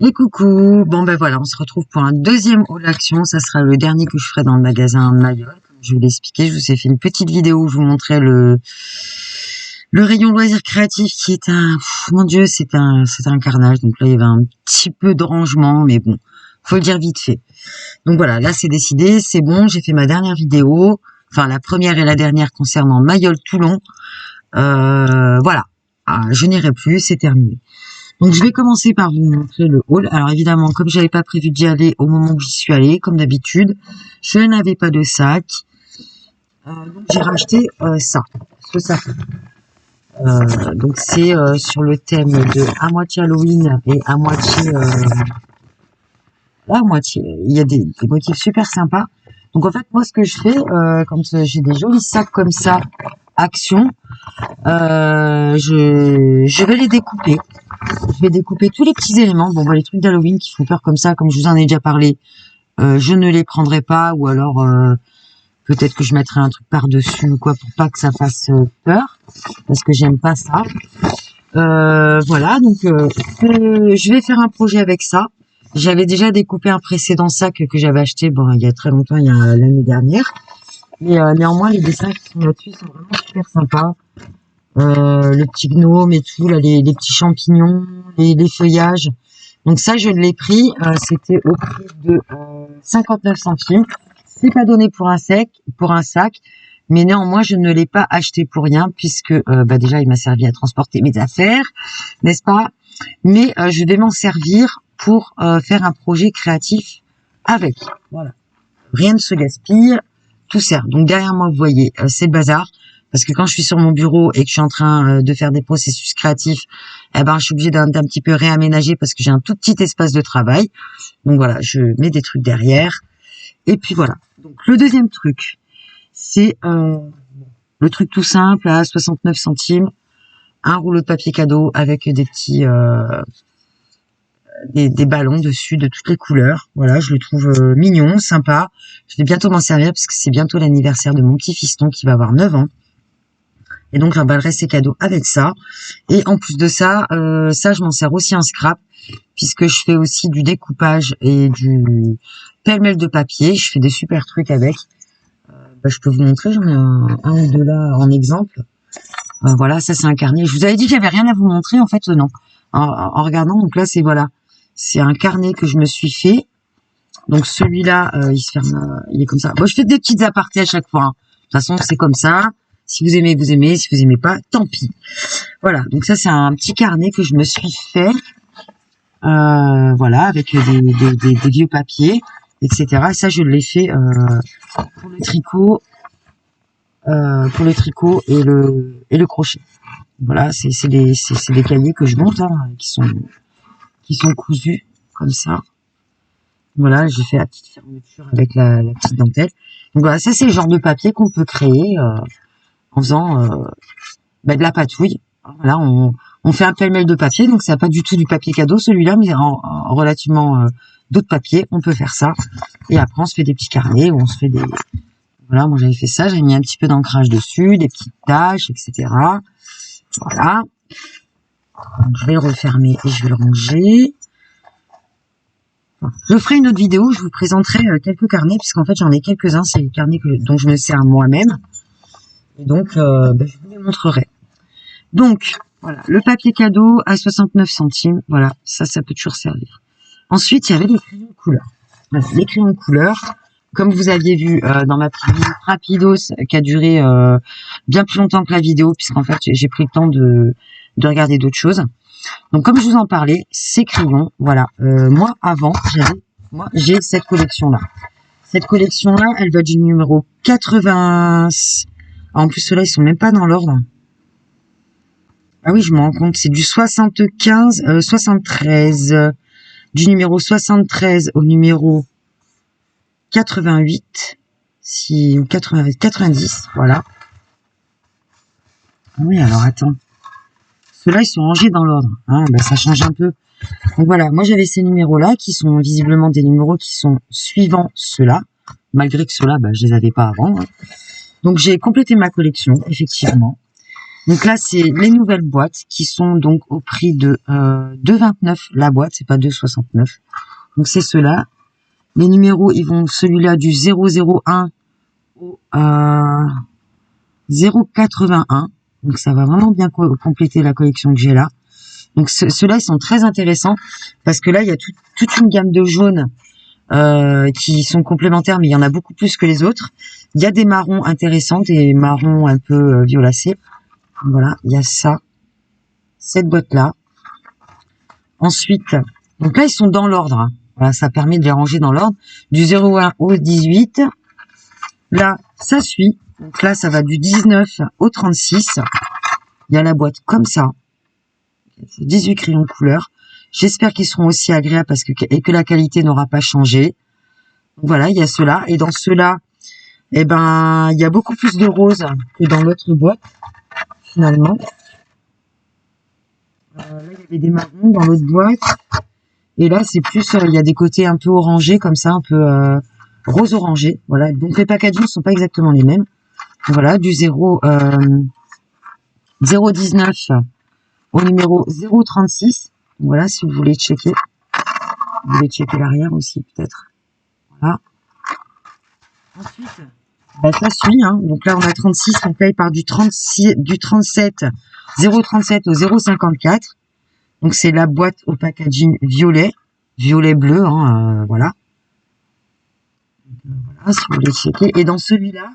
Et coucou, bon ben voilà, on se retrouve pour un deuxième haul action, ça sera le dernier que je ferai dans le magasin Mayol, comme je vous l'ai expliqué, je vous ai fait une petite vidéo où je vous montrais le rayon loisirs créatifs qui est mon dieu, c'est un carnage, donc là il y avait un petit peu de rangement, mais bon, faut le dire vite fait. Donc voilà, là c'est décidé, c'est bon, j'ai fait ma dernière vidéo, enfin la première et la dernière concernant Mayol Toulon, voilà, je n'irai plus, c'est terminé. Donc je vais commencer par vous montrer le haul. Alors évidemment, comme j'avais pas prévu d'y aller au moment où j'y suis allée, comme d'habitude, je n'avais pas de sac. Donc j'ai racheté ce sac. Donc c'est sur le thème de à moitié Halloween et à moitié. Il y a des motifs super sympas. Donc en fait, moi ce que je fais, quand j'ai des jolis sacs comme ça, action, je vais les découper. Je vais découper tous les petits éléments. Bon, les trucs d'Halloween qui font peur comme ça, comme je vous en ai déjà parlé, je ne les prendrai pas, ou alors peut-être que je mettrai un truc par-dessus ou quoi pour pas que ça fasse peur, parce que j'aime pas ça. Voilà, donc je vais faire un projet avec ça. J'avais déjà découpé un précédent sac que j'avais acheté, bon, il y a très longtemps, il y a l'année dernière. Mais néanmoins, les dessins qui sont là-dessus sont vraiment super sympas. Le petit gnome et tout, là, les petits champignons, les feuillages. Donc ça, je l'ai pris, c'était au prix de 59 centimes. C'est pas donné pour un sac, mais néanmoins, je ne l'ai pas acheté pour rien, puisque déjà, il m'a servi à transporter mes affaires, n'est-ce pas? Mais je vais m'en servir pour faire un projet créatif avec. Voilà. Rien ne se gaspille, tout sert. Donc derrière moi, vous voyez, c'est le bazar. Parce que quand je suis sur mon bureau et que je suis en train de faire des processus créatifs, je suis obligée d'un petit peu réaménager parce que j'ai un tout petit espace de travail. Donc voilà, je mets des trucs derrière. Et puis voilà. Donc le deuxième truc, c'est le truc tout simple à 69 centimes, un rouleau de papier cadeau avec des petits des ballons dessus de toutes les couleurs. Voilà, je le trouve mignon, sympa. Je vais bientôt m'en servir parce que c'est bientôt l'anniversaire de mon petit fiston qui va avoir 9 ans. Et donc j'emballerai ses cadeaux avec ça. Et en plus de ça, je m'en sers aussi en scrap, puisque je fais aussi du découpage et du pêle-mêle de papier. Je fais des super trucs avec. Je peux vous montrer, j'en ai un ou deux là en exemple. Voilà, ça c'est un carnet. Je vous avais dit qu'il n'y avait rien à vous montrer, en fait non. En regardant, donc là c'est un carnet que je me suis fait. Donc celui-là, il se ferme, il est comme ça. Bon, je fais des petites apartés à chaque fois, hein. De toute façon, c'est comme ça. Si vous aimez, vous aimez. Si vous aimez pas, tant pis. Voilà. Donc ça, c'est un petit carnet que je me suis fait. Voilà, avec des vieux papiers, etc. Et ça, je l'ai fait pour le tricot, et le crochet. Voilà, c'est des cahiers que je monte, hein, qui sont cousus comme ça. Voilà, j'ai fait la petite fermeture avec la petite dentelle. Donc voilà, ça c'est le genre de papier qu'on peut créer en faisant de la patouille. Voilà, on fait un pêle-mêle de papier, donc ça n'a pas du tout du papier cadeau celui-là, mais en relativement d'autres papiers, on peut faire ça. Et après on se fait des petits carnets où on se fait des... Voilà, moi j'avais fait ça, j'avais mis un petit peu d'ancrage dessus, des petites taches, etc. Voilà. Donc, je vais le refermer et je vais le ranger. Je ferai une autre vidéo où je vous présenterai quelques carnets, puisqu'en fait j'en ai quelques-uns, c'est les carnets dont je me sers moi-même. Et donc je vous les montrerai. Donc voilà, le papier cadeau à 69 centimes, voilà, ça peut toujours servir. Ensuite, il y avait les crayons de couleur. Voilà, les crayons de couleur, comme vous aviez vu dans ma petite vidéo rapidos qui a duré bien plus longtemps que la vidéo, puisqu'en fait j'ai pris le temps de regarder d'autres choses. Donc comme je vous en parlais, ces crayons, voilà, moi avant, j'ai cette collection-là. Cette collection-là, elle va du numéro 80... En plus, ceux-là, ils sont même pas dans l'ordre. Ah oui, je me rends compte, c'est du 73. Du numéro 73 au numéro 88. 90, voilà. Ah oui, alors attends. Ceux-là, ils sont rangés dans l'ordre. Hein, ça change un peu. Donc voilà, moi j'avais ces numéros-là qui sont visiblement des numéros qui sont suivants ceux-là. Malgré que ceux-là, je les avais pas avant. Hein. Donc j'ai complété ma collection, effectivement. Donc là, c'est les nouvelles boîtes qui sont donc au prix de 2,29 la boîte, c'est pas 2,69. Donc c'est ceux-là. Les numéros, ils vont celui-là du 001 au 081. Donc ça va vraiment bien compléter la collection que j'ai là. Donc ceux-là, ils sont très intéressants parce que là, il y a toute une gamme de jaunes qui sont complémentaires, mais il y en a beaucoup plus que les autres. Il y a des marrons intéressants, des marrons un peu violacés. Voilà, il y a ça, cette boîte-là. Ensuite, donc là, ils sont dans l'ordre. Hein. Voilà, ça permet de les ranger dans l'ordre. Du 01 au 18. Là, ça suit. Donc là, ça va du 19 au 36. Il y a la boîte comme ça. 18 crayons de couleur. J'espère qu'ils seront aussi agréables parce que la qualité n'aura pas changé. Donc voilà, il y a ceux-là. Et dans ceux-là, eh ben, il y a beaucoup plus de rose que dans l'autre boîte, finalement. Là, il y avait des marrons dans l'autre boîte. Et là, c'est plus, il y a des côtés un peu orangés, comme ça, un peu rose orangé. Voilà. Donc les packagings ne sont pas exactement les mêmes. Voilà, du 0,19 au numéro 0,36. Voilà, si vous voulez checker. Vous voulez checker l'arrière aussi, peut-être. Voilà. Ensuite, bah, ça suit, hein. Donc là, on a 36. Donc là, il part du 37, 0,37 au 0,54. Donc c'est la boîte au packaging violet bleu, hein, voilà. Voilà, si vous voulez checker. Et dans celui-là,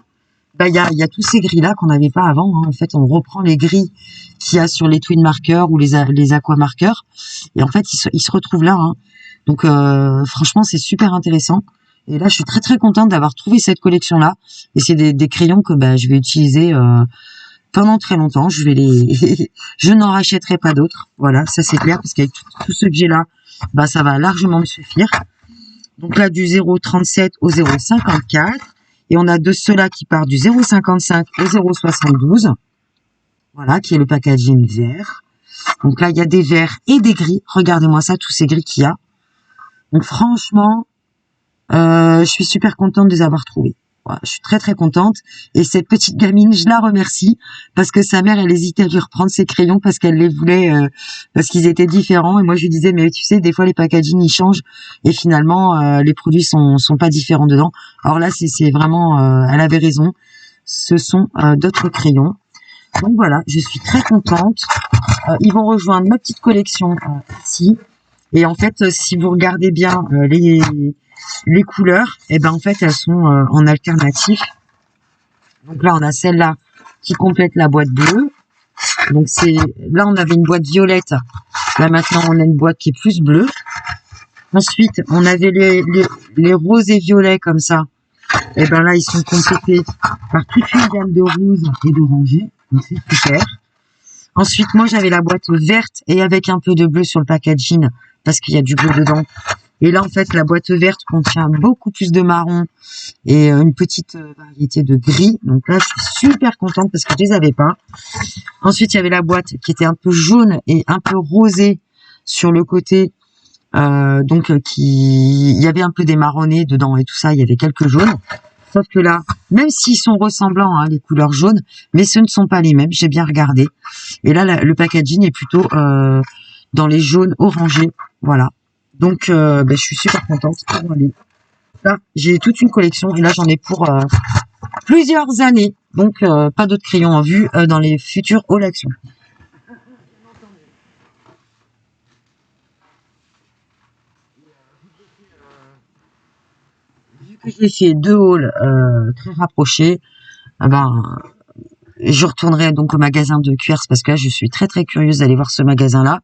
bah il y a tous ces gris là qu'on n'avait pas avant. Hein. En fait, on reprend les gris qu'il y a sur les twin markers ou les aqua markers, et en fait ils se retrouvent là. Hein. Donc franchement, c'est super intéressant. Et là, je suis très très contente d'avoir trouvé cette collection là. Et c'est des crayons que bah, je vais utiliser pendant très longtemps. Je n'en rachèterai pas d'autres. Voilà, ça c'est clair parce qu'avec tout ce que j'ai là, bah ça va largement me suffire. Donc là, du 0,37 au 0,54. Et on a de ceux-là qui partent du 0,55 au 0,72. Voilà, qui est le packaging vert. Donc là, il y a des verts et des gris. Regardez-moi ça, tous ces gris qu'il y a. Donc franchement, je suis super contente de les avoir trouvés. Voilà, je suis très très contente. Et cette petite gamine, je la remercie parce que sa mère, elle hésitait à lui reprendre ses crayons parce qu'elle les voulait, parce qu'ils étaient différents. Et moi, je lui disais, mais tu sais, des fois les packaging ils changent et finalement les produits sont pas différents dedans. Alors là, c'est vraiment, elle avait raison. Ce sont d'autres crayons. Donc voilà, je suis très contente. Ils vont rejoindre ma petite collection ici. Et en fait, si vous regardez bien les couleurs, et ben en fait elles sont en alternatif. Donc là on a celle-là qui complète la boîte bleue. Donc là on avait une boîte violette. Là maintenant on a une boîte qui est plus bleue. Ensuite on avait les roses et violets comme ça. Et ben là ils sont complétés par toute une gamme de roses et d'orangés. Donc c'est super. Ensuite moi j'avais la boîte verte et avec un peu de bleu sur le packaging parce qu'il y a du bleu dedans. Et là, en fait, la boîte verte contient beaucoup plus de marron et une petite variété de gris. Donc là, je suis super contente parce que je les avais pas. Ensuite, il y avait la boîte qui était un peu jaune et un peu rosée sur le côté. Il y avait un peu des marronnés dedans et tout ça. Il y avait quelques jaunes. Sauf que là, même s'ils sont ressemblants, hein, les couleurs jaunes, mais ce ne sont pas les mêmes. J'ai bien regardé. Et là, le packaging est plutôt dans les jaunes orangés. Voilà. Donc, je suis super contente. Là, j'ai toute une collection et là, j'en ai pour plusieurs années. Donc, pas d'autres crayons en vue dans les futures hauls actions. Vu que j'ai fait 2 hauls très rapprochés, je retournerai donc au magasin de Cuers parce que là, je suis très très curieuse d'aller voir ce magasin-là.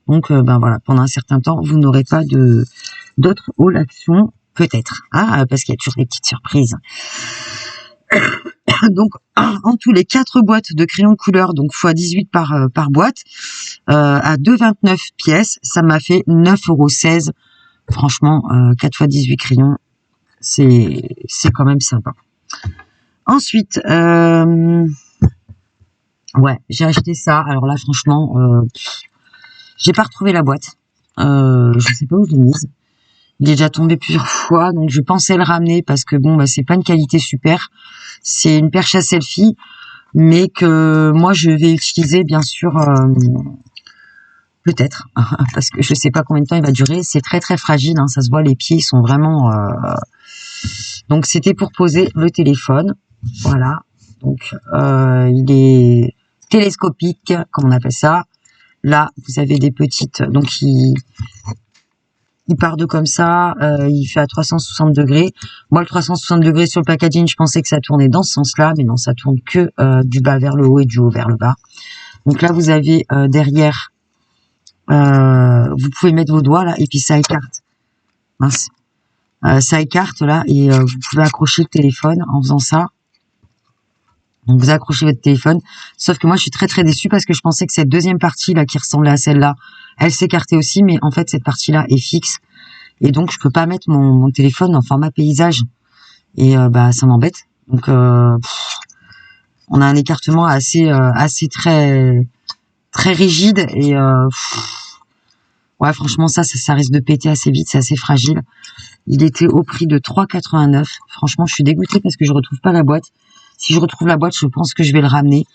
Donc, voilà, pendant un certain temps, vous n'aurez pas d'autres hauls actions, peut-être, parce qu'il y a toujours des petites surprises. Donc, en tous les 4 boîtes de crayons de couleur, donc x 18 par boîte, à 2,29 pièces, ça m'a fait 9,16 €. Franchement, 4 x 18 crayons, c'est quand même sympa. Ensuite, ouais, j'ai acheté ça. Alors là, franchement, j'ai pas retrouvé la boîte. Je sais pas où je l'ai mise. Il est déjà tombé plusieurs fois, donc je pensais le ramener parce que bon, c'est pas une qualité super. C'est une perche à selfie. mais que moi je vais utiliser bien sûr peut-être parce que je sais pas combien de temps il va durer. C'est très très fragile, hein, ça se voit, les pieds ils sont vraiment. Donc c'était pour poser le téléphone, voilà. Donc il est télescopique, comme on appelle ça. Là vous avez des petites, donc il part de comme ça, il fait à 360 degrés. Moi, le 360 degrés sur le packaging, je pensais que ça tournait dans ce sens-là, mais non, ça tourne que du bas vers le haut et du haut vers le bas. Donc là, vous avez derrière, vous pouvez mettre vos doigts là, et puis ça écarte. Mince. Ça écarte là, et vous pouvez accrocher le téléphone en faisant ça. Donc vous accrochez votre téléphone. Sauf que moi, je suis très très déçue parce que je pensais que cette deuxième partie là, qui ressemblait à celle-là, elle s'écartait aussi, mais en fait cette partie-là est fixe et donc je peux pas mettre mon téléphone en format paysage et bah ça m'embête. Donc on a un écartement assez assez très très rigide et ouais franchement ça risque de péter assez vite, c'est assez fragile. Il était au prix de 3,89 €. Franchement je suis dégoûtée parce que je retrouve pas la boîte. Si je retrouve la boîte, je pense que je vais le ramener.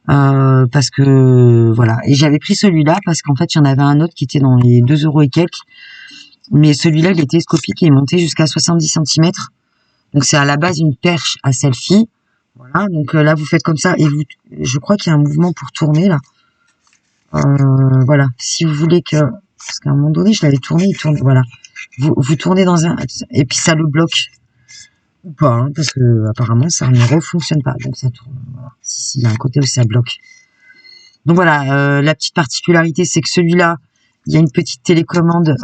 Parce que voilà, et j'avais pris celui-là parce qu'en fait il y en avait un autre qui était dans les 2 € et quelques, mais celui-là il est télescopique et il montait jusqu'à 70 centimètres, donc c'est à la base une perche à selfie, voilà. Donc là vous faites comme ça et vous, je crois qu'il y a un mouvement pour tourner là, voilà, si vous voulez que, parce qu'à un moment donné je l'avais tourné, il tourne, voilà, vous tournez dans un, et puis ça le bloque ou pas, hein, parce que apparemment ça ne refonctionne pas, donc ça tourne, voilà. Si, il y a un côté où ça bloque. Donc voilà, la petite particularité, c'est que celui-là, il y a une petite télécommande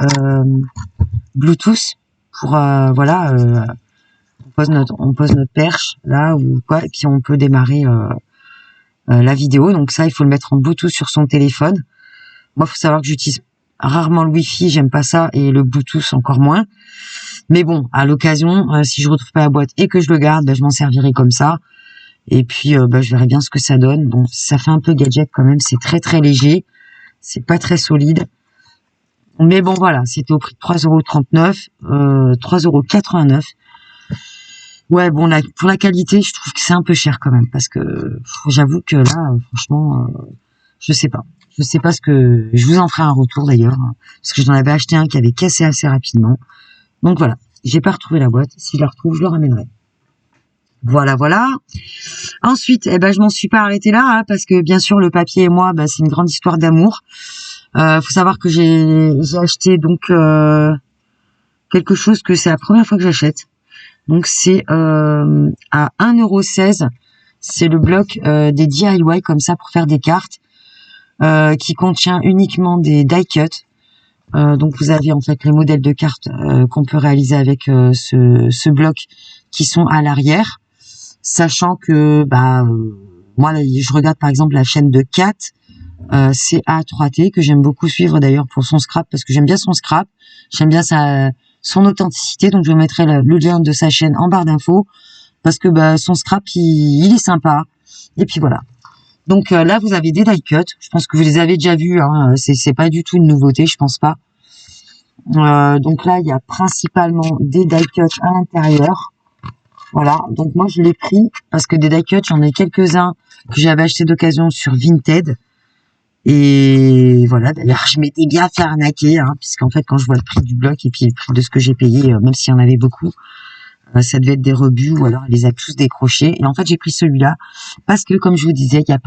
Bluetooth pour voilà, on pose notre perche là ou quoi, et puis on peut démarrer la vidéo. Donc ça, il faut le mettre en Bluetooth sur son téléphone. Moi, il faut savoir que j'utilise rarement le Wi-Fi, j'aime pas ça, et le Bluetooth encore moins. Mais bon, à l'occasion, si je retrouve pas la boîte et que je le garde, bah, je m'en servirai comme ça. Et puis, bah, je verrai bien ce que ça donne. Bon, ça fait un peu gadget quand même. C'est très très léger. C'est pas très solide. Mais bon, voilà. C'était au prix de 3,39 €, 3,89 €. Ouais, bon, là, pour la qualité, je trouve que c'est un peu cher quand même. Parce que j'avoue que là, franchement, je sais pas. Je sais pas ce que... Je vous en ferai un retour d'ailleurs. Hein, parce que j'en avais acheté un qui avait cassé assez rapidement. Donc voilà. J'ai pas retrouvé la boîte. Si je la retrouve, je le ramènerai. Voilà, voilà. Ensuite, eh ben, je m'en suis pas arrêtée là, hein, parce que bien sûr, le papier et moi, bah, c'est une grande histoire d'amour. Faut savoir que j'ai acheté donc quelque chose que c'est la première fois que j'achète. Donc c'est à 1,16 €. C'est le bloc des DIY comme ça pour faire des cartes, qui contient uniquement des die cut. Donc vous avez en fait les modèles de cartes qu'on peut réaliser avec ce bloc qui sont à l'arrière. Sachant que bah moi je regarde par exemple la chaîne de Kat, CA3T, que j'aime beaucoup suivre d'ailleurs pour son scrap, parce que j'aime bien son scrap, j'aime bien son authenticité, donc je mettrai le lien de sa chaîne en barre d'infos, parce que bah son scrap il est sympa. Et puis voilà. Donc là vous avez des die cut, je pense que vous les avez déjà vus, hein, c'est pas du tout une nouveauté, je pense pas. Donc là il y a principalement des die cut à l'intérieur. Voilà, donc moi je l'ai pris parce que des die cut, j'en ai quelques-uns que j'avais acheté d'occasion sur Vinted. Et voilà, d'ailleurs je m'étais bien fait arnaquer, hein, puisqu'en fait quand je vois le prix du bloc et puis le prix de ce que j'ai payé, même s'il y en avait beaucoup, ça devait être des rebuts ou alors elle les a tous décrochés. Et en fait j'ai pris celui-là parce que comme je vous disais, il y a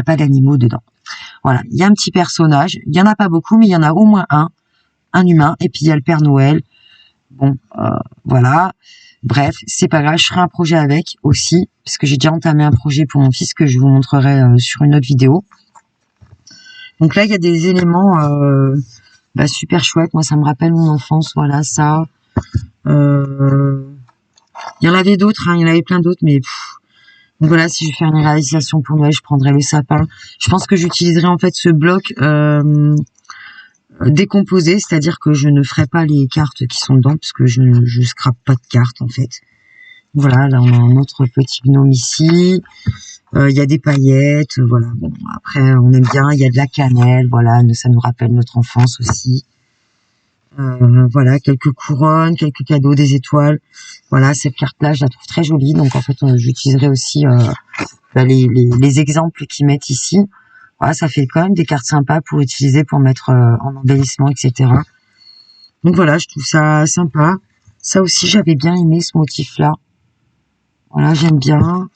pas d'animaux dedans. Voilà, il y a un petit personnage, il y en a pas beaucoup, mais il y en a au moins un humain, et puis il y a le Père Noël. Bon, voilà. Bref, c'est pas grave, je ferai un projet avec aussi, parce que j'ai déjà entamé un projet pour mon fils que je vous montrerai sur une autre vidéo. Donc là, il y a des éléments bah, super chouettes. Moi, ça me rappelle mon enfance, voilà, ça. Il y en avait d'autres, hein, il y en avait plein d'autres, mais... Donc voilà, si je fais une réalisation pour Noël, je prendrai le sapin. Je pense que j'utiliserai en fait ce bloc décomposé, c'est-à-dire que je ne ferai pas les cartes qui sont dedans, parce que je scrape pas de cartes en fait. Voilà, là on a un autre petit gnome ici. Il y a des paillettes, voilà. Bon, après on aime bien, il y a de la cannelle, voilà, ça nous rappelle notre enfance aussi. Voilà, quelques couronnes, quelques cadeaux, des étoiles. Voilà, cette carte-là, je la trouve très jolie. Donc, en fait, j'utiliserai aussi les exemples qu'ils mettent ici. Voilà, ça fait quand même des cartes sympas pour utiliser, pour mettre en embellissement, etc. Donc, voilà, je trouve ça sympa. Ça aussi, j'avais bien aimé ce motif-là. Voilà, j'aime bien.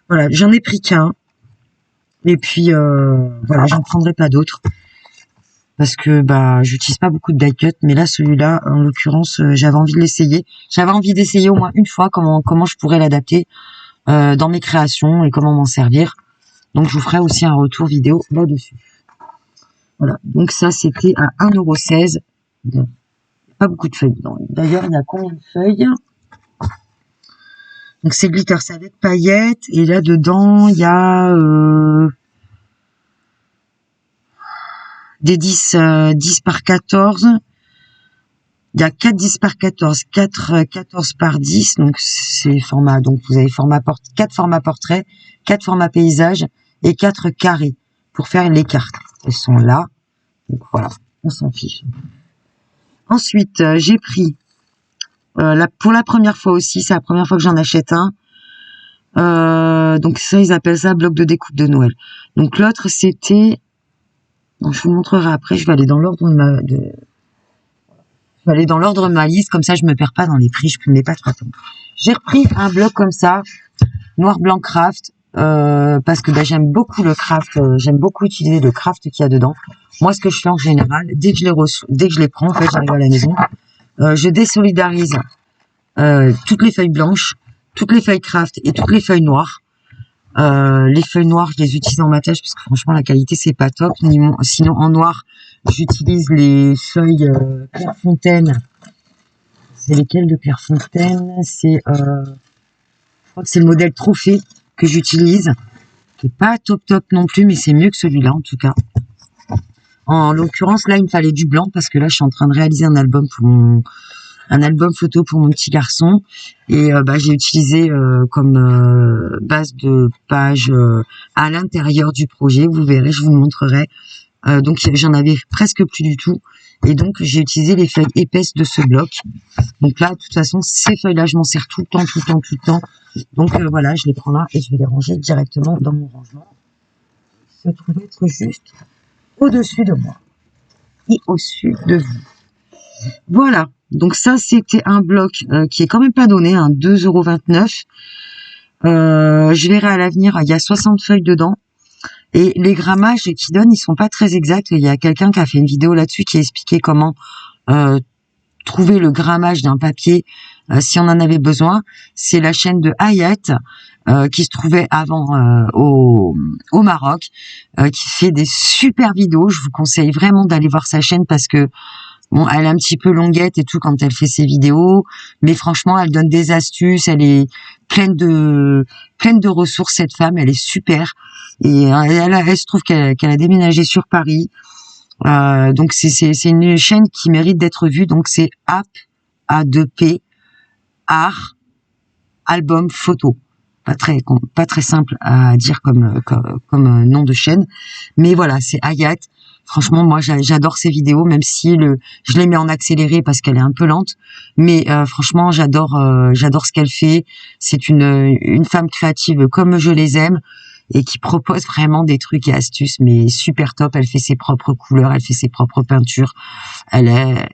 Voilà, j'en ai pris qu'un. Et puis, voilà, j'en prendrai pas d'autres. Parce que j'utilise pas beaucoup de die cut, mais là celui-là en l'occurrence j'avais envie de l'essayer. J'avais envie d'essayer au moins une fois comment je pourrais l'adapter dans mes créations et comment m'en servir. Donc je vous ferai aussi un retour vidéo là-dessus. Voilà, donc ça c'était à 1,16 €. Bon, pas beaucoup de feuilles dedans. D'ailleurs, il y a combien de feuilles? Donc c'est glitter salette paillettes et là dedans il y a des 10 par 14. Il y a 4 10 par 14, 4 14 par 10, donc c'est format. Donc vous avez 4 formats portrait, 4 formats paysage et 4 carrés pour faire les cartes. Elles sont là. Donc voilà, on s'en fiche. Ensuite, j'ai pris pour la première fois aussi, c'est la première fois que j'en achète un. Donc ça, ils appellent ça bloc de découpe de Noël. Donc l'autre, c'était... Donc, je vous montrerai après, je vais aller dans l'ordre de ma liste, comme ça je me perds pas dans les prix, je ne mets pas trop temps. J'ai repris un bloc comme ça, noir blanc craft, parce que j'aime beaucoup le craft, j'aime beaucoup utiliser le craft qu'il y a dedans. Moi, ce que je fais en général, dès que je les prends, en fait, j'arrive à la maison, je désolidarise toutes les feuilles blanches, toutes les feuilles craft et toutes les feuilles noires. Les feuilles noires, je les utilise en matage parce que franchement la qualité c'est pas top. Sinon en noir, j'utilise les feuilles Clairefontaine. C'est lesquelles de Clairefontaine? C'est je crois que c'est le modèle Trophée que j'utilise, qui est pas top non plus, mais c'est mieux que celui-là en tout cas. En l'occurrence là, il me fallait du blanc parce que là je suis en train de réaliser un album photo pour mon petit garçon et j'ai utilisé comme base de page à l'intérieur du projet. Vous verrez, je vous le montrerai. Donc j'en avais presque plus du tout et donc j'ai utilisé les feuilles épaisses de ce bloc. Donc là, de toute façon, ces feuilles-là, je m'en sers tout le temps. Donc voilà, je les prends là et je vais les ranger directement dans mon rangement. Ça trouve être juste au-dessus de moi et au-dessus de vous. Voilà, donc ça c'était un bloc qui est quand même pas donné, 2,29 €. Je verrai à l'avenir, il y a 60 feuilles dedans. Et les grammages qu'ils donnent, ils sont pas très exacts. Il y a quelqu'un qui a fait une vidéo là-dessus qui a expliqué comment trouver le grammage d'un papier si on en avait besoin. C'est la chaîne de Hayat qui se trouvait avant au Maroc, qui fait des super vidéos. Je vous conseille vraiment d'aller voir sa chaîne parce que bon, elle est un petit peu longuette et tout quand elle fait ses vidéos, mais franchement, elle donne des astuces, elle est pleine de ressources, cette femme, elle est super. Et elle se trouve qu'elle a déménagé sur Paris. Donc c'est une chaîne qui mérite d'être vue. Donc c'est A2P, art, album, photo. Pas très simple à dire comme nom de chaîne. Mais voilà, c'est Hayat. Franchement, moi, j'adore ses vidéos, même si je les mets en accéléré parce qu'elle est un peu lente. Mais franchement, j'adore ce qu'elle fait. C'est une femme créative comme je les aime et qui propose vraiment des trucs et astuces, mais super top. Elle fait ses propres couleurs, elle fait ses propres peintures. Elle est,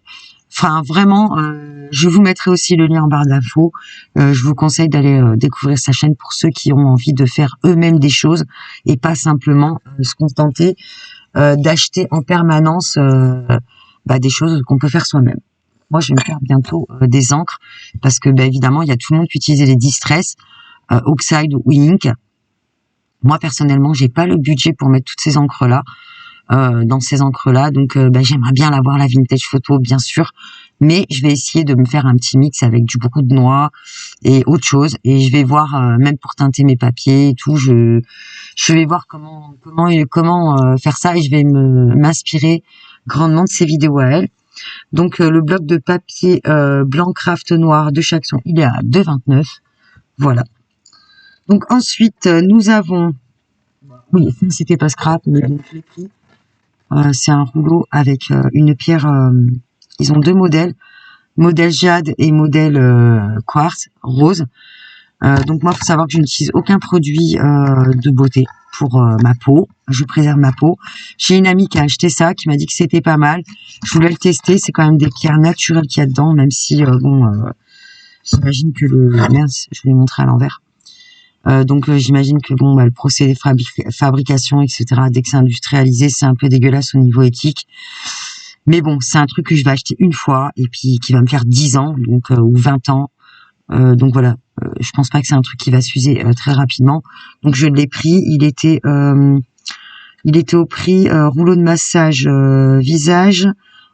enfin vraiment, je vous mettrai aussi le lien en barre d'infos. Je vous conseille d'aller découvrir sa chaîne pour ceux qui ont envie de faire eux-mêmes des choses et pas simplement se contenter d'acheter en permanence des choses qu'on peut faire soi-même. Moi, je vais me faire bientôt des encres parce que évidemment, il y a tout le monde qui utilise les Distress, Oxide ou Ink. Moi, personnellement, j'ai pas le budget pour mettre toutes ces encres-là dans ces encres-là. Donc, j'aimerais bien l'avoir, la vintage photo, bien sûr. Mais je vais essayer de me faire un petit mix avec du beaucoup de noix et autre chose. Et je vais voir, même pour teinter mes papiers et tout, je vais voir comment faire ça. Et je vais m'inspirer grandement de ces vidéos à elle. Donc, le bloc de papier blanc craft noir de chaque son, il est à 2,29 €. Voilà. Donc ensuite, nous avons, oui, c'était pas scrap, mais bon, je l'ai pris. C'est un rouleau avec une pierre Ils ont deux modèles, modèle jade et modèle quartz rose. Donc moi, faut savoir que je n'utilise aucun produit de beauté pour ma peau. Je préserve ma peau. J'ai une amie qui a acheté ça, qui m'a dit que c'était pas mal. Je voulais le tester. C'est quand même des pierres naturelles qu'il y a dedans, même si j'imagine que mince, je vais le montrer à l'envers. Donc j'imagine que le procédé fabrication, etc. Dès que c'est industrialisé, c'est un peu dégueulasse au niveau éthique. Mais bon, c'est un truc que je vais acheter une fois et puis qui va me faire 10 ans, donc ou 20 ans. Donc voilà, je pense pas que c'est un truc qui va s'user très rapidement. Donc je l'ai pris, il était au prix rouleau de massage visage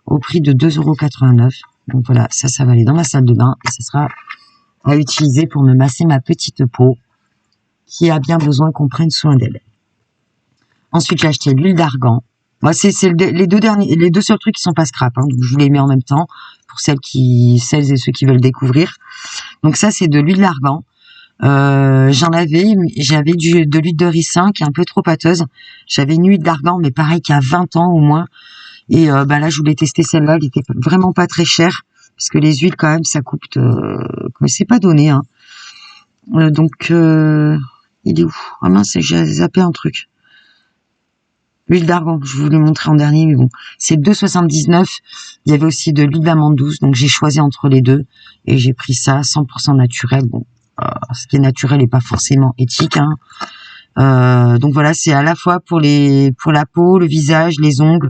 au prix de 2,89 €. Donc voilà, ça va aller dans ma salle de bain et ça sera à utiliser pour me masser ma petite peau qui a bien besoin qu'on prenne soin d'elle. Ensuite, j'ai acheté l'huile d'argan. Moi, c'est les deux seuls trucs qui sont pas scrap, hein, donc je vous les mets en même temps pour celles et ceux qui veulent découvrir. Donc ça, c'est de l'huile d'argan. J'avais de l'huile de ricin qui est un peu trop pâteuse. J'avais une huile d'argan, mais pareil, qui a 20 ans au moins. Et là, je voulais tester celle-là. Elle était vraiment pas très chère, parce que les huiles, quand même, ça coûte. C'est pas donné, hein. Il est où? Ah mince, j'ai zappé un truc. L'huile d'argan, je vous l'ai montré en dernier, mais bon, c'est 2,79 €. Il y avait aussi de l'huile d'amande douce, donc j'ai choisi entre les deux et j'ai pris ça 100% naturel. Bon, ce qui est naturel n'est pas forcément éthique, hein. Donc voilà, c'est à la fois pour la peau, le visage, les ongles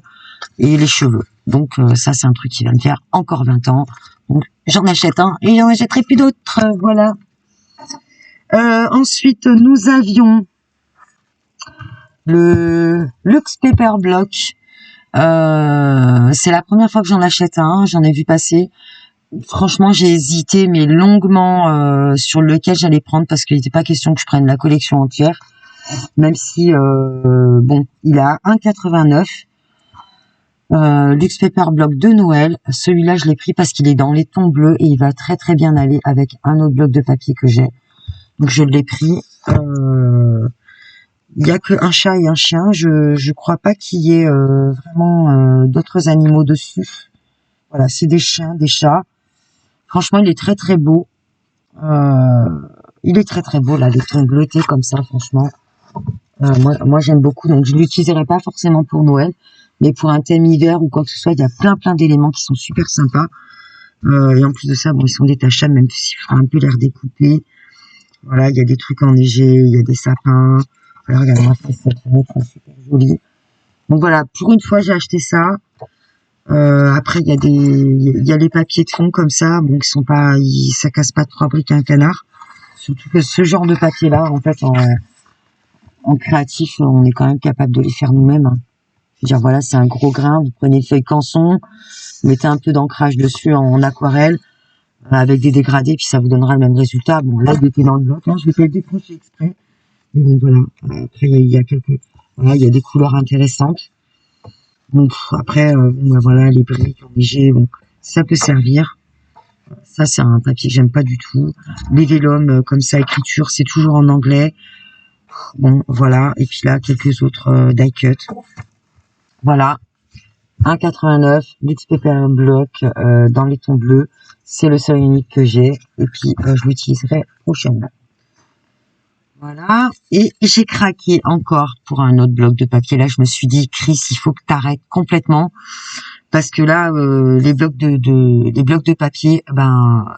et les cheveux. Donc ça, c'est un truc qui va me faire encore 20 ans. Donc j'en achète un et j'en achèterai plus d'autres. Voilà. Ensuite, nous avions le Lux Paper Block. C'est la première fois que j'en achète un. J'en ai vu passer. Franchement, j'ai hésité, mais longuement sur lequel j'allais prendre parce qu'il n'était pas question que je prenne la collection entière. Même si, il a 1,89 €. Lux Paper Block de Noël. Celui-là, je l'ai pris parce qu'il est dans les tons bleus et il va très très bien aller avec un autre bloc de papier que j'ai. Donc je l'ai pris. Il y a que un chat et un chien. Je crois pas qu'il y ait vraiment d'autres animaux dessus. Voilà, c'est des chiens, des chats. Franchement, il est très très beau. Il est très très beau là, les tons bleutés comme ça. Franchement, moi j'aime beaucoup. Donc je l'utiliserai pas forcément pour Noël, mais pour un thème hiver ou quoi que ce soit, il y a plein d'éléments qui sont super sympas. Et en plus de ça, ils sont détachables, même s'il fera un peu l'air découpé. Voilà, il y a des trucs enneigés, il y a des sapins. Voilà, regardez, cette fenêtre est super jolie. Donc voilà, pour une fois, j'ai acheté ça. Après, il y a les papiers de fond comme ça, qui sont pas, ça casse pas trois briques à un canard. Surtout que ce genre de papier-là, en fait, en créatif, on est quand même capable de les faire nous-mêmes, hein. Je veux dire, voilà, c'est un gros grain. Vous prenez une feuille canson, vous mettez un peu d'ancrage dessus en aquarelle, avec des dégradés, puis ça vous donnera le même résultat. Bon, là, il était dans le bloc, hein, je vais pas le décrocher exprès. Mais bon, voilà. Après, il y a des couleurs intéressantes. Donc, après, voilà, les briques enneigées, ça peut servir. Ça, c'est un papier que j'aime pas du tout. Les vélums, comme ça, écriture, c'est toujours en anglais. Bon, voilà. Et puis là, quelques autres die cut. Voilà. 1,89 €, Lux Paper Block dans les tons bleus. C'est le seul unique que j'ai. Et puis, je l'utiliserai prochainement. Voilà. Et j'ai craqué encore pour un autre bloc de papier. Là, je me suis dit, Chris, il faut que tu arrêtes complètement. Parce que là, les blocs de papier,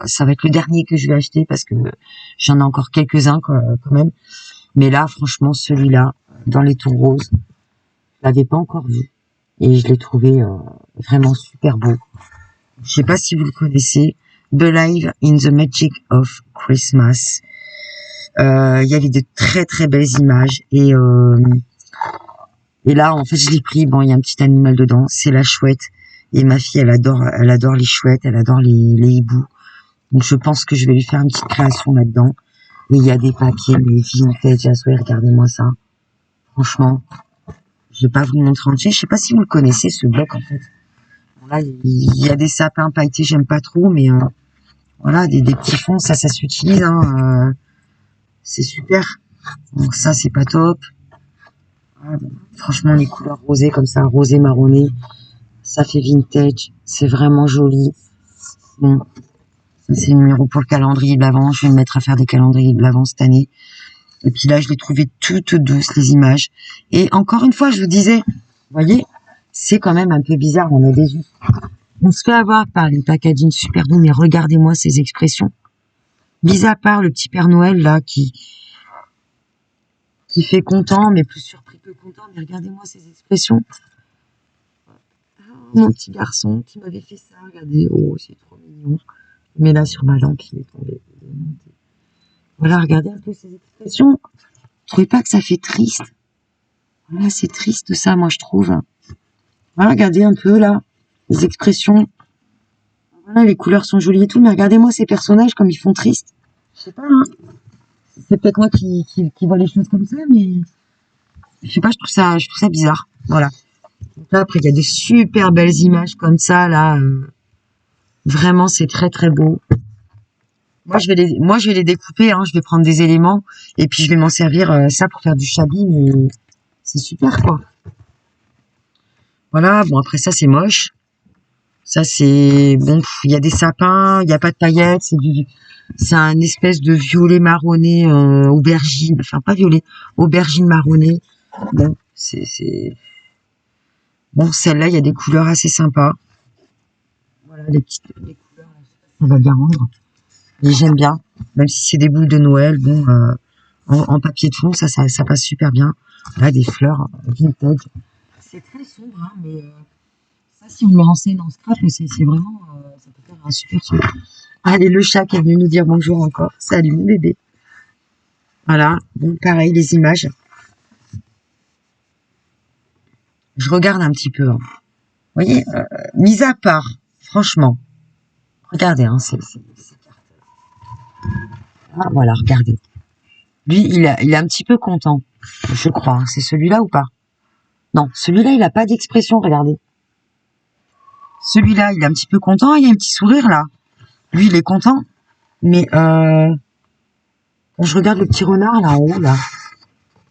ça va être le dernier que je vais acheter parce que j'en ai encore quelques-uns quand même. Mais là, franchement, celui-là, dans les tons roses, je l'avais pas encore vu. Et je l'ai trouvé vraiment super beau. Je sais pas si vous le connaissez. Believe in the Magic of Christmas. Il y avait de très très belles images. Et là, en fait, je l'ai pris. Il y a un petit animal dedans. C'est la chouette. Et ma fille, elle adore les chouettes. Elle adore les hiboux. Donc, je pense que je vais lui faire une petite création là-dedans. Et il y a des papiers, mais vintage. Regardez-moi ça. Franchement. Je vais pas vous le montrer entier. Je sais pas si vous le connaissez, ce bloc, en fait. Là, il y a des sapins pailletés, j'aime pas trop, mais voilà, des petits fonds, ça s'utilise, hein. C'est super. Donc ça, c'est pas top. Franchement, les couleurs rosées comme ça, rosé marronné, Ça fait vintage. C'est vraiment joli. Bon, ça c'est le numéro pour le calendrier de l'Avent. Je vais me mettre à faire des calendriers de l'Avent cette année. Et puis là, je l'ai trouvé toutes douces, les images. Et encore une fois, je vous disais, vous voyez, c'est quand même un peu bizarre. On a des yeux. On se fait avoir par les packaging super doux, mais regardez-moi ces expressions. Mis à part le petit Père Noël, là, qui fait content, mais plus surpris que content. Mais regardez-moi ces expressions. Mon petit garçon qui m'avait fait ça, regardez. Oh, c'est trop mignon. Mais là, sur ma lampe, il est tombé. Voilà, regardez un peu ces expressions. Vous trouvez pas que ça fait triste? Voilà, c'est triste ça, moi, je trouve. Voilà, regardez un peu, là, les expressions. Voilà, les couleurs sont jolies et tout, mais regardez-moi ces personnages comme ils font tristes. Je sais pas, hein. C'est peut-être moi qui vois les choses comme ça, mais je sais pas, je trouve ça bizarre. Voilà. Donc là, après, il y a des super belles images comme ça, là. Vraiment, c'est très, très beau. Moi, je vais les découper, hein. Je vais prendre des éléments et puis je vais m'en servir ça pour faire du chablis, mais c'est super, quoi. Voilà. Bon, après ça, c'est moche. Ça, c'est bon. Il y a des sapins, il n'y a pas de paillettes. C'est un espèce de violet marronné aubergine. Enfin, pas violet, aubergine marronné. Bon, bon. Celle-là, il y a des couleurs assez sympas. Voilà, les couleurs, ça va bien rendre. Et j'aime bien, même si c'est des boules de Noël, bon, en papier de fond, ça passe super bien. Là, des fleurs vintage. C'est très sombre, hein, mais ça, si on me renseigne en scrap, c'est vraiment, ça peut faire un super truc. Allez, le chat qui est venu nous dire bonjour encore. Salut, mon bébé. Voilà, bon, pareil, les images. Je regarde un petit peu. Hein. Vous voyez, mis à part, franchement, regardez, hein, c'est ah, voilà, regardez. Lui, il est un petit peu content, je crois. Hein. C'est celui-là ou pas? Non, celui-là, il a pas d'expression, regardez. Celui-là, il est un petit peu content, il y a un petit sourire, là. Lui, il est content. Mais, quand je regarde le petit renard, là, en haut, là.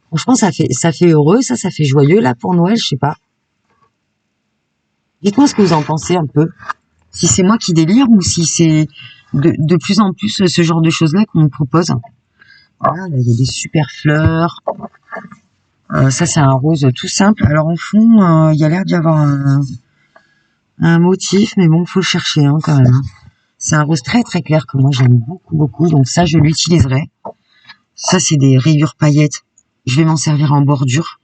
Franchement, ça fait heureux, ça fait joyeux, là, pour Noël, je sais pas. Dites-moi ce que vous en pensez, un peu. Si c'est moi qui délire ou si c'est de plus en plus ce genre de choses-là qu'on me propose. Voilà, là, il y a des super fleurs. Ça, c'est un rose tout simple. Alors, en fond, il y a l'air d'y avoir un motif, mais bon, faut le chercher, hein, quand même. Hein. C'est un rose très, très clair que moi, j'aime beaucoup, beaucoup. Donc, ça, je l'utiliserai. Ça, c'est des rayures paillettes. Je vais m'en servir en bordure.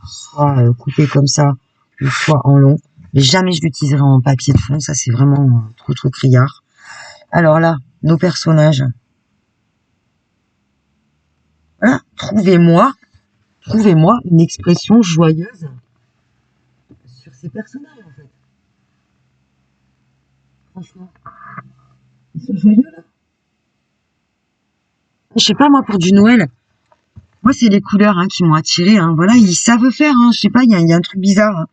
Soit coupé comme ça, ou soit en long. Mais jamais je l'utiliserai en papier de fond. Ça, c'est vraiment trop, trop criard. Alors là, nos personnages. Voilà. Trouvez-moi une expression joyeuse sur ces personnages, en fait. Franchement. Ils sont joyeux, là. Je sais pas, moi, pour du Noël. Moi, c'est les couleurs hein, qui m'ont attiré. Hein. Voilà, ils savent faire. Hein. Je sais pas, il y a un truc bizarre. Hein.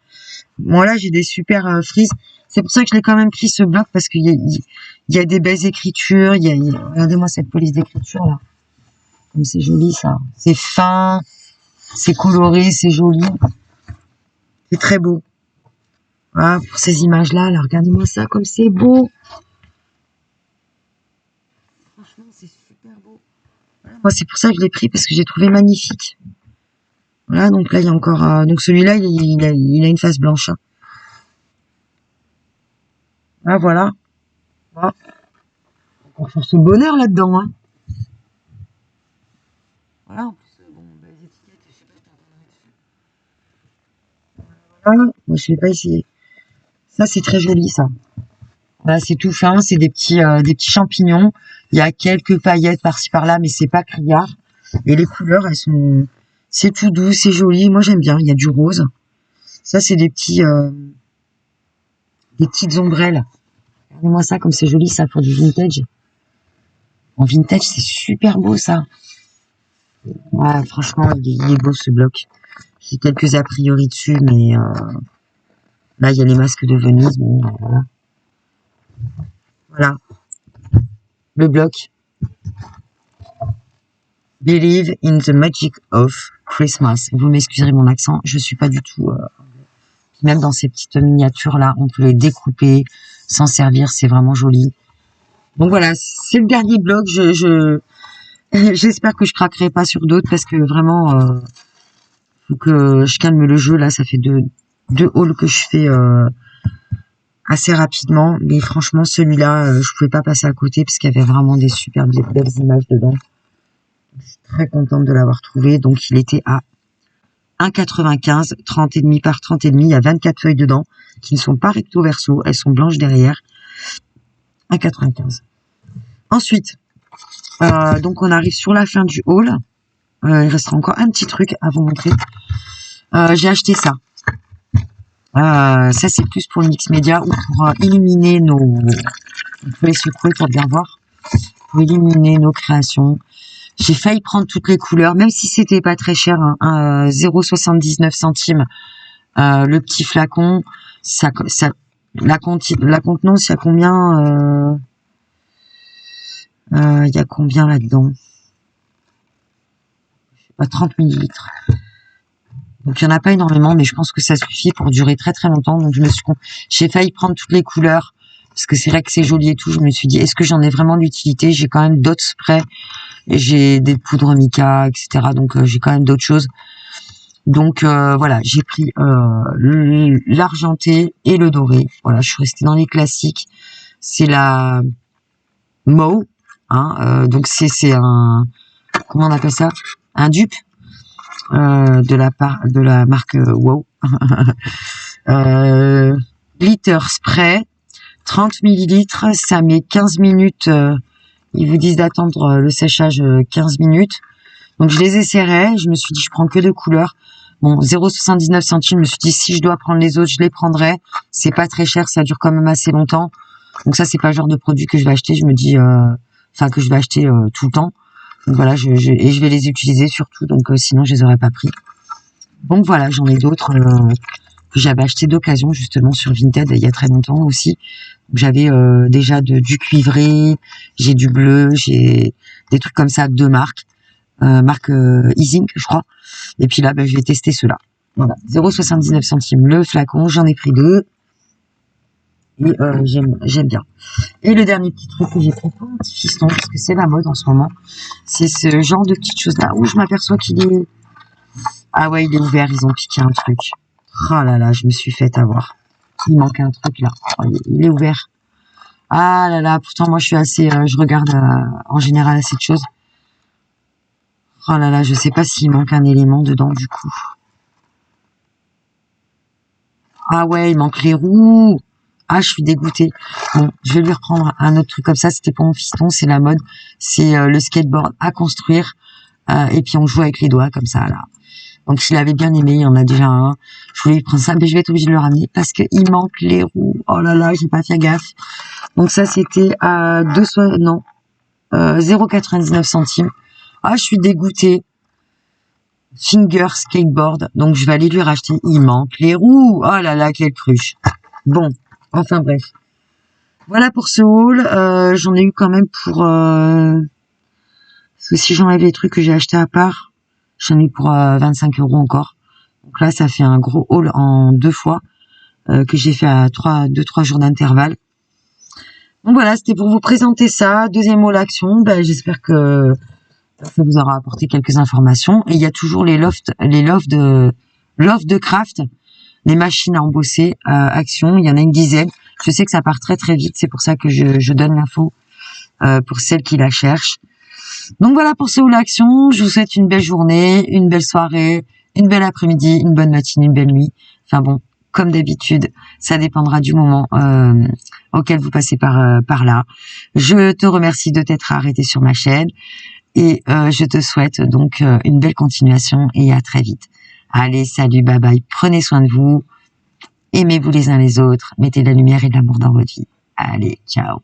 Bon, là, j'ai des super frises. C'est pour ça que je l'ai quand même pris, ce bloc, parce qu'il y a des belles écritures. Regardez-moi cette police d'écriture, là. Comme c'est joli, ça. C'est fin, c'est coloré, c'est joli. C'est très beau. Voilà, pour ces images-là, là, regardez-moi ça, comme c'est beau. Franchement, c'est super beau. Voilà, moi, c'est pour ça que je l'ai pris, parce que j'ai trouvé magnifique. Voilà, donc là, il y a encore... donc celui-là, il a une face blanche. Hein. Ah, voilà. Ah. On va faire ce bonheur là-dedans. Hein. Voilà, en plus, bon, les étiquettes, je sais pas si t'as dessus. Voilà, moi, je vais pas essayer. Ça, c'est très joli, ça. Voilà, c'est tout fin, c'est des petits champignons. Il y a quelques paillettes par-ci par-là, mais c'est pas criard. Et les couleurs, c'est tout doux, c'est joli. Moi, j'aime bien. Il y a du rose. Ça, c'est des petites ombrelles. Regardez-moi ça, comme c'est joli, ça, pour du vintage. En vintage, c'est super beau, ça. Ouais, franchement, il est beau, ce bloc. J'ai quelques a priori dessus, mais là, il y a les masques de Venise. Bon, voilà. Voilà. Le bloc. Believe in the magic of Christmas. Vous m'excuserez mon accent, je suis pas du tout Même dans ces petites miniatures là, on peut les découper, s'en servir, c'est vraiment joli. Donc voilà, c'est le dernier blog. J'espère que je craquerai pas sur d'autres parce que vraiment, faut que je calme le jeu là. Ça fait deux hauls que je fais assez rapidement, mais franchement celui-là, je pouvais pas passer à côté parce qu'il y avait vraiment des super belles images dedans. Je suis très contente de l'avoir trouvé. Donc il était à 1,95, 30,5 par 30,5. Il y a 24 feuilles dedans qui ne sont pas recto verso, elles sont blanches derrière. 1,95. Ensuite, donc on arrive sur la fin du haul. Il restera encore un petit truc à vous montrer. J'ai acheté ça. Ça c'est plus pour le mix média ou pour illuminer nos... On peut les secouer pour bien voir. Pour illuminer nos créations. J'ai failli prendre toutes les couleurs, même si c'était pas très cher, hein, 0,79 centimes. Le petit flacon, la contenance, il y a combien il y a combien là-dedans? Je sais pas, 30 millilitres. Donc il y en a pas énormément, mais je pense que ça suffit pour durer très très longtemps. Donc j'ai failli prendre toutes les couleurs parce que c'est vrai que c'est joli et tout. Je me suis dit, est-ce que j'en ai vraiment l'utilité? J'ai quand même d'autres sprays, j'ai des poudres mica, etc. Donc j'ai quand même d'autres choses. Donc voilà, j'ai pris l'argenté et le doré. Voilà, je suis restée dans les classiques. C'est la Mauve, hein, donc c'est un, comment on appelle ça, un dupe de la marque Wow. Glitter spray, 30 millilitres, ça met 15 minutes. Ils vous disent d'attendre le séchage 15 minutes. Donc je les essaierai. Je me suis dit, je prends que deux couleurs. Bon, 0,79 centimes. Je me suis dit, si je dois prendre les autres, je les prendrai. C'est pas très cher, ça dure quand même assez longtemps. Donc ça, c'est pas le genre de produit que je vais acheter. Je me dis, enfin que je vais acheter tout le temps. Donc voilà, et je vais les utiliser surtout. Donc sinon, je les aurais pas pris. Donc voilà, j'en ai d'autres que j'avais acheté d'occasion justement sur Vinted il y a très longtemps aussi. J'avais déjà du cuivré, j'ai du bleu, j'ai des trucs comme ça, deux marques. Marque Ising, je crois. Et puis là, je vais tester ceux-là. Voilà, 0,79 centimes le flacon, j'en ai pris deux. Et j'aime bien. Et le dernier petit truc que j'ai pris pour mon petit fiston, parce que c'est la mode en ce moment, c'est ce genre de petites choses-là où je m'aperçois qu'il est... Ah ouais, il est ouvert, ils ont piqué un truc. Oh là là, je me suis fait avoir. Il manque un truc là. Oh, il est ouvert. Ah là là, pourtant moi je suis assez... je regarde en général assez de choses. Oh là là, je sais pas s'il manque un élément dedans du coup. Ah ouais, il manque les roues. Ah, je suis dégoûtée. Bon, je vais lui reprendre un autre truc comme ça. C'était pour mon fiston, c'est la mode. C'est le skateboard à construire. Et puis on joue avec les doigts comme ça là. Donc il avait bien aimé, il y en a déjà un. Je voulais lui prendre ça, mais je vais être obligée de le ramener parce qu'il manque les roues. Oh là là, j'ai pas fait gaffe. Donc ça c'était à 0,99 centimes. Ah, je suis dégoûtée. Finger skateboard. Donc je vais aller lui racheter. Il manque les roues. Oh là là, quelle cruche. Bon, enfin bref. Voilà pour ce haul. J'en ai eu quand même pour... parce que si j'enlève les trucs que j'ai achetés à part, j'en ai eu pour 25 € encore. Donc là, ça fait un gros haul en 2 fois que j'ai fait à 2-3 jours d'intervalle. Donc voilà, c'était pour vous présenter ça. Deuxième haul action. J'espère que ça vous aura apporté quelques informations. Et il y a toujours les lofts de craft, les machines à embosser action. Il y en a une dizaine. Je sais que ça part très très vite. C'est pour ça que je donne l'info pour celles qui la cherchent. Donc voilà pour ce haul action. Je vous souhaite une belle journée, une belle soirée, une belle après-midi, une bonne matinée, une belle nuit. Enfin bon, comme d'habitude, ça dépendra du moment auquel vous passez par là. Je te remercie de t'être arrêté sur ma chaîne. Et je te souhaite donc une belle continuation et à très vite. Allez, salut, bye bye, prenez soin de vous, aimez-vous les uns les autres, mettez de la lumière et de l'amour dans votre vie. Allez, ciao.